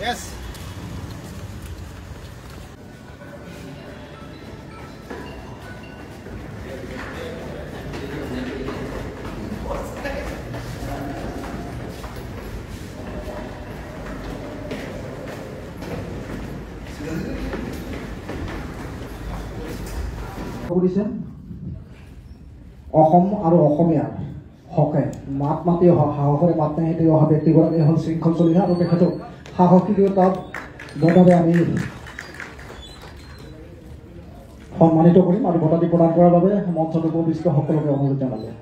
Yes. Assam আৰু অসমীয়াৰ হকে মাত মাতি অহা সাহসৰে মাত মাতি অহা ব্যক্তিগৰাকী হ'ল শৃংখল চলিহা আৰু তেখেতক সাহসিকতাৰ বটাৰে আমি সন্মানিত কৰিম আৰু বটাটি প্ৰদান কৰাৰ বাবে মঞ্চত উপবিষ্ট সকলোকে অনুৰোধ জনালোঁ।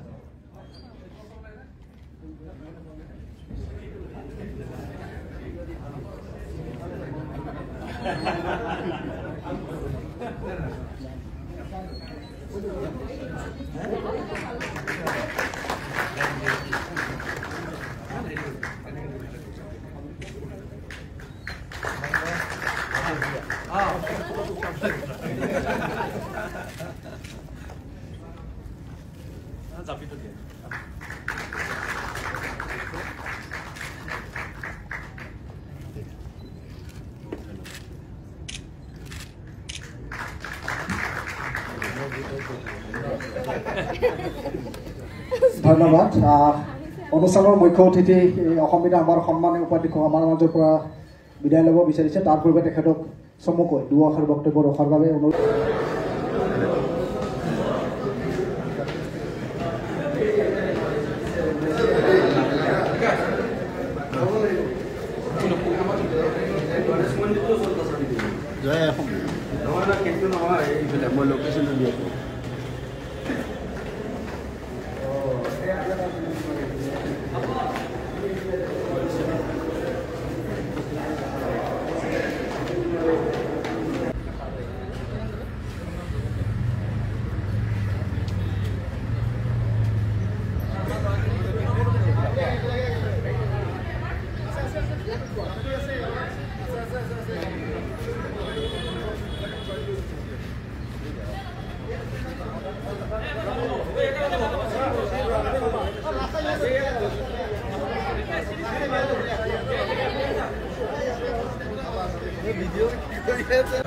ধন্যবাদ। অনুষ্ঠানৰ মুখ্য অতিথি অসমীয়া আমাৰ সন্মানীয় উপাধ্যক্ষ আমাৰ মাজৰ পৰা বিদায় ল'ব বিচাৰিছে। তাৰ পূৰ্বে তেখেতক চমুকৈ দুআষাৰ বক্তব্য ৰখাৰ বাবে অনুৰোধ। মই লোকেশ্যন দি আছোঁ।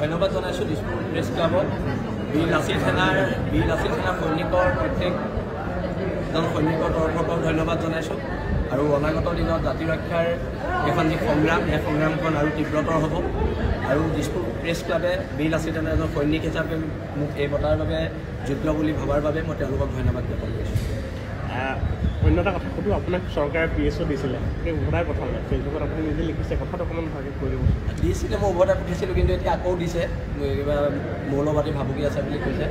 ধন্যবাদ জনাইছোঁ দিছপুৰ প্ৰেছ ক্লাবত বীৰ লাচিত সেনাৰ সৈনিকৰ প্ৰত্যেকজন সৈনিকৰ তৰফৰ পৰাও ধন্যবাদ জনাইছোঁ আৰু অনাগত দিনত জাতি ৰক্ষাৰ এখন যি সংগ্ৰাম সেই সংগ্ৰামখন আৰু তীব্ৰতৰ হ'ব আৰু দিছপুৰ প্ৰেছ ক্লাবে বীৰ লাচিত সেনাৰ এজন সৈনিক হিচাপে মোক এই বঁটাৰ বাবে যোগ্য বুলি ভবাৰ বাবে মই তেওঁলোকক ধন্যবাদ জ্ঞাপন কৰিছোঁ। অন্য এটা কথা সুধোঁ, আপোনাক চৰকাৰে PSO দিছিলে, সেই উভতাই পঠালে, ফেচবুকত আপুনি নিজে লিখিছে, কথাটো অকণমান ভালকৈ কৈ দিব। দিছিলে, মই উভতাই পঠিয়াইছিলোঁ, কিন্তু এতিয়া আকৌ দিছে, কিবা মৌলবাদী ভাবুকি আছে বুলি কৈছে।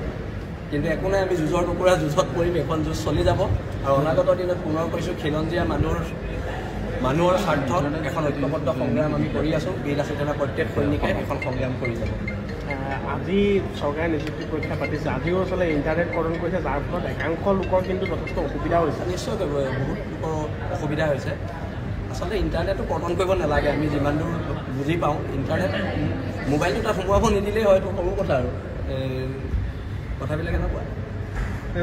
কিন্তু একো নাই, আমি যুঁজৰ টুকুৰা যুঁজত কৰিম, এখন যুঁজ চলি যাব আৰু অনাগত দিনত পুনৰ কৈছোঁ খিলঞ্জীয়া মানুহৰ স্বাৰ্থত এখন ঐক্যবদ্ধ সংগ্ৰাম আমি কৰি আছোঁ। বীৰ লাচিত সেনাৰ প্ৰত্যেক সৈনিকে এখন সংগ্ৰাম কৰি যাব। আজি চৰকাৰে নিযুক্তি পৰীক্ষা পাতিছে, আজিও আচলতে ইণ্টাৰনেট কৰণ কৰিছে, যাৰ ফলত একাংশ লোকৰ কিন্তু যথেষ্ট অসুবিধা হৈছে। নিশ্চয়কৈ বহুত লোকৰ অসুবিধা হৈছে। আচলতে ইণ্টাৰনেটটো কৰ্তন কৰিব নালাগে, আমি যিমান দূৰ বুজি পাওঁ। ইণ্টাৰনেট মোবাইলটো তাত সোমোৱাব নিদিলেই হয়তো সৰু কথা আৰু কথাবিলাক এনেকুৱা।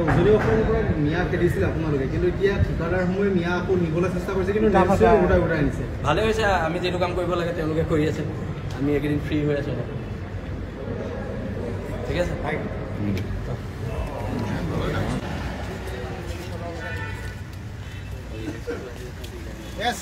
উজনি অসমৰ পৰা মিয়া খেদিছিল আপোনালোকে, কিন্তু এতিয়া ঠিকাদাৰসমূহে মিয়া আকৌ নিবলৈ চেষ্টা কৰিছে, কিন্তু উৰাই আনিছে। ভালে হৈছে, আমি যিটো কাম কৰিব লাগে তেওঁলোকে কৰি আছে, আমি এইকেইদিন ফ্ৰী হৈ আছোঁ। ঠিক আছে। Yes.